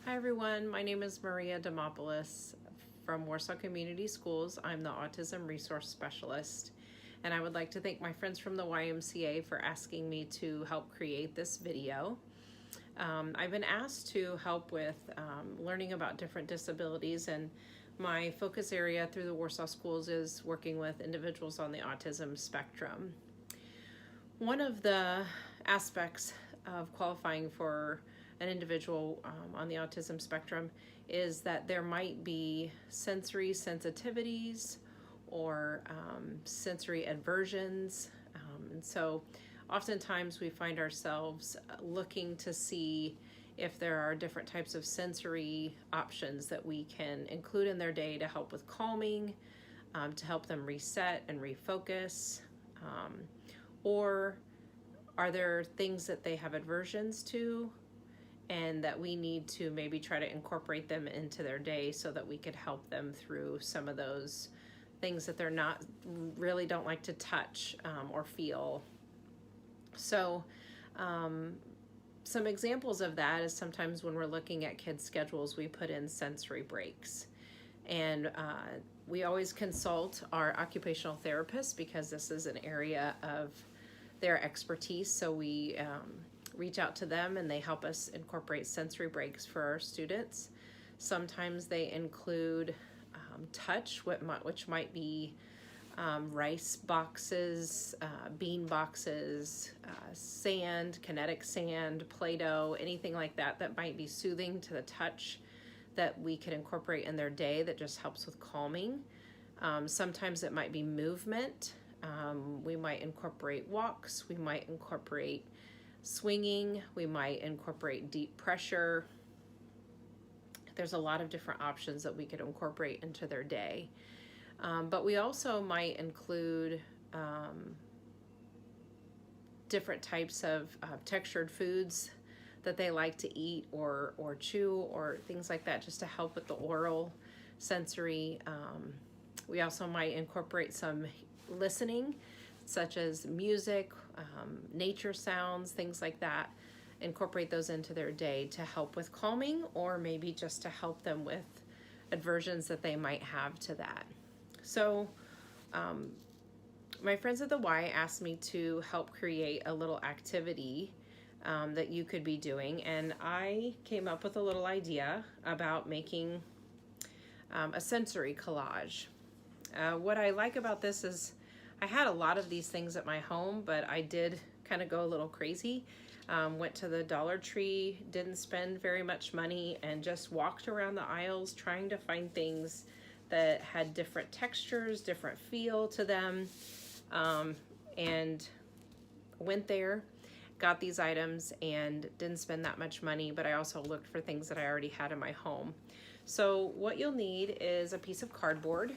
Hi everyone, my name is Maria Demopoulos from Warsaw Community Schools. I'm the Autism Resource Specialist, and I would like to thank my friends from the YMCA for asking me to help create this video. I've been asked to help with learning about different disabilities, and my focus area through the Warsaw Schools is working with individuals on the autism spectrum. One of the aspects of qualifying for an individual on the autism spectrum is that there might be sensory sensitivities or sensory aversions. And so oftentimes we find ourselves looking to see if there are different types of sensory options that we can include in their day to help with calming, to help them reset and refocus, or are there things that they have aversions to and that we need to maybe try to incorporate them into their day so that we could help them through some of those things that they're not really don't like to touch or feel. So some examples of that is sometimes when we're looking at kids' schedules, we put in sensory breaks. And we always consult our occupational therapist because this is an area of their expertise. So we reach out to them and they help us incorporate sensory breaks for our students. Sometimes they include touch, which might be rice boxes, bean boxes, sand, kinetic sand, Play-Doh, anything like that that might be soothing to the touch that we could incorporate in their day that just helps with calming. Sometimes it might be movement. We might incorporate walks, we might incorporate swinging, we might incorporate deep pressure. There's a lot of different options that we could incorporate into their day. But we also might include different types of textured foods that they like to eat or chew or things like that, just to help with the oral sensory. We also might incorporate some listening, such as music, nature sounds, things like that. Incorporate those into their day to help with calming or maybe just to help them with aversions that they might have to that. So my friends at the Y asked me to help create a little activity that you could be doing, and I came up with a little idea about making a sensory collage. What I like about this is I had a lot of these things at my home, but I did kind of go a little crazy. Went to the Dollar Tree, didn't spend very much money, and just walked around the aisles trying to find things that had different textures, different feel to them, and went there, got these items, and didn't spend that much money, but I also looked for things that I already had in my home. So what you'll need is a piece of cardboard,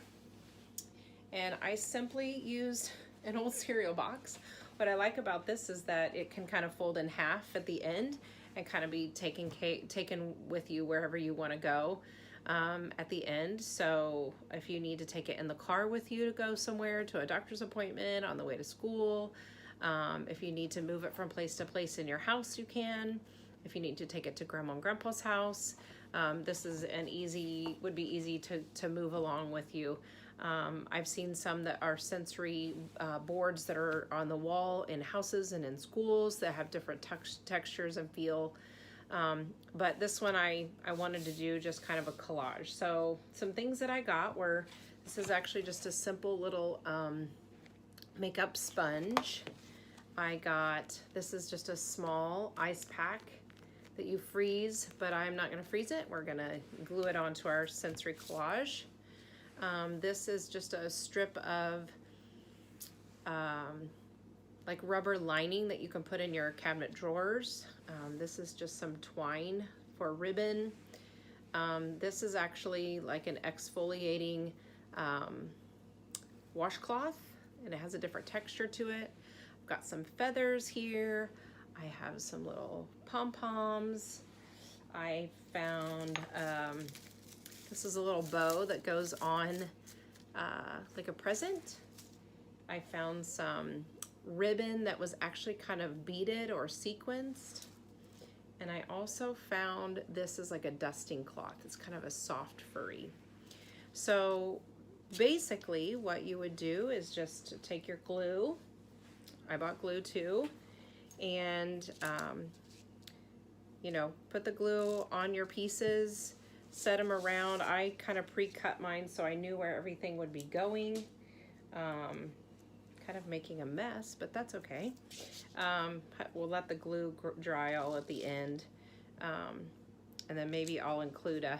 and I simply used an old cereal box. What I like about this is that it can kind of fold in half at the end and kind of be taken with you wherever you want to go at the end. So if you need to take it in the car with you to go somewhere, to a doctor's appointment, on the way to school, if you need to move it from place to place in your house, you can. If you need to take it to Grandma and Grandpa's house, this is would be easy to move along with you. I've seen some that are sensory boards that are on the wall in houses and in schools that have different textures and feel. But this one I wanted to do just kind of a collage. So some things that I got were, this is actually just a simple little makeup sponge. This is just a small ice pack that you freeze, but I'm not gonna freeze it. We're gonna glue it onto our sensory collage. This is just a strip of like rubber lining that you can put in your cabinet drawers. This is just some twine for ribbon. This is actually like an exfoliating washcloth, and it has a different texture to it. I've got some feathers here. I have some little pom-poms. I found this is a little bow that goes on like a present. I found some ribbon that was actually kind of beaded or sequenced. And I also found this is like a dusting cloth. It's kind of a soft furry. So basically what you would do is just take your glue. I bought glue too. And, you know, put the glue on your pieces, set them around. I kind of pre-cut mine so I knew where everything would be going. Kind of making a mess, but that's okay. We'll let the glue dry all at the end. And then maybe I'll include a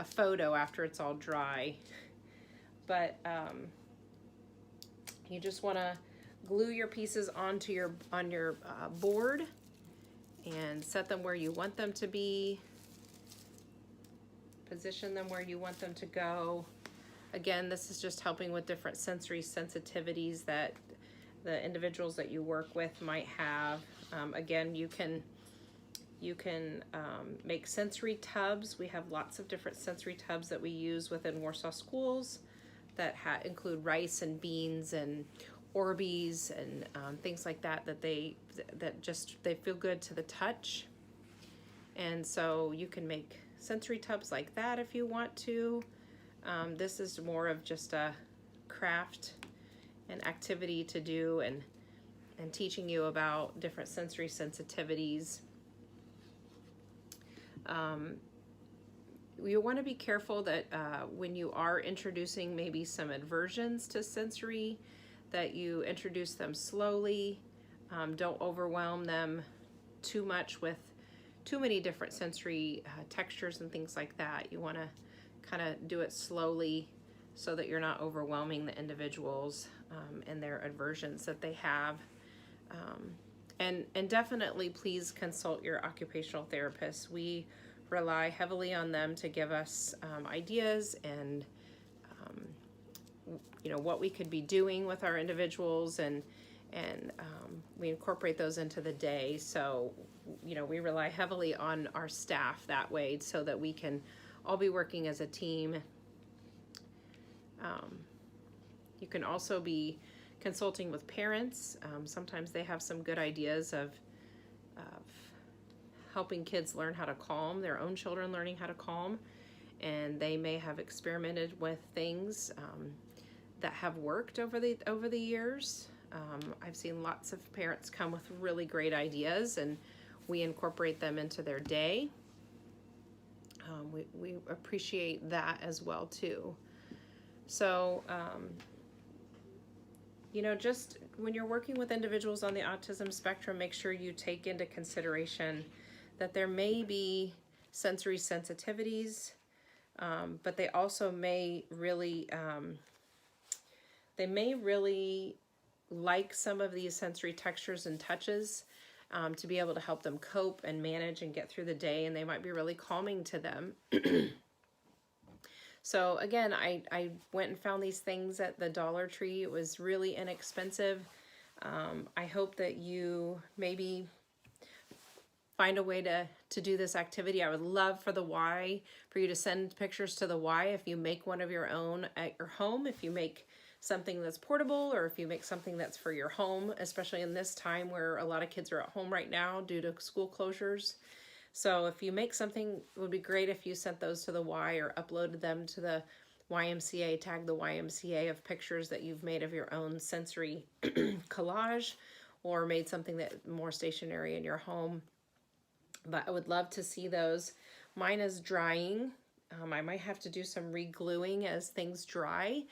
photo after it's all dry. But you just want to glue your pieces onto your board and set them where you want them to be. Position them where you want them to go. Again, this is just helping with different sensory sensitivities that the individuals that you work with might have. Again, you can make sensory tubs. We have lots of different sensory tubs that we use within Warsaw schools that include rice and beans and Orbeez and things like that they feel good to the touch. And so you can make sensory tubs like that if you want to. This is more of just a craft and activity to do and teaching you about different sensory sensitivities. You want to be careful that when you are introducing maybe some aversions to sensory, that you introduce them slowly. Don't overwhelm them too much with too many different sensory textures and things like that. You want to kind of do it slowly so that you're not overwhelming the individuals and their aversions that they have. And definitely please consult your occupational therapist. We rely heavily on them to give us ideas and you know, what we could be doing with our individuals, and we incorporate those into the day. So, you know, we rely heavily on our staff that way so that we can all be working as a team. You can also be consulting with parents. Sometimes they have some good ideas of helping kids learn how to calm, their own children learning how to calm, and they may have experimented with things that have worked over the years. I've seen lots of parents come with really great ideas, and we incorporate them into their day. We appreciate that as well too. So, you know, just when you're working with individuals on the autism spectrum, make sure you take into consideration that there may be sensory sensitivities, but they also may really like some of these sensory textures and touches to be able to help them cope and manage and get through the day, and they might be really calming to them. So again, I went and found these things at the Dollar Tree. It was really inexpensive. I hope that you maybe find a way to do this activity. I would love for you to send pictures to the Y if you make one of your own at your home, if you make something that's portable, or if you make something that's for your home, especially in this time where a lot of kids are at home right now due to school closures. So if you make something, it would be great if you sent those to the Y or uploaded them to the YMCA, tag the YMCA of pictures that you've made of your own sensory collage, or made something that more stationary in your home. But I would love to see those. Mine is drying. I might have to do some re-gluing as things dry.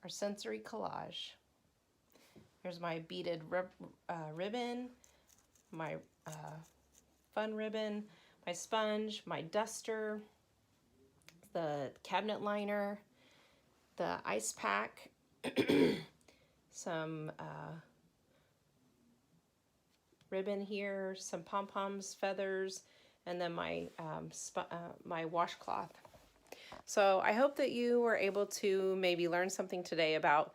Our sensory collage. Here's my beaded ribbon, my fun ribbon, my sponge, my duster, the cabinet liner, the ice pack, some ribbon here, some pom-poms, feathers, and then my washcloth. So I hope that you were able to maybe learn something today about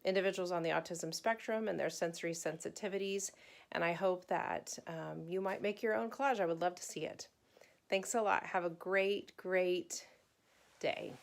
individuals on the autism spectrum and their sensory sensitivities, and I hope that you might make your own collage. I would love to see it. Thanks a lot. Have a great, great day.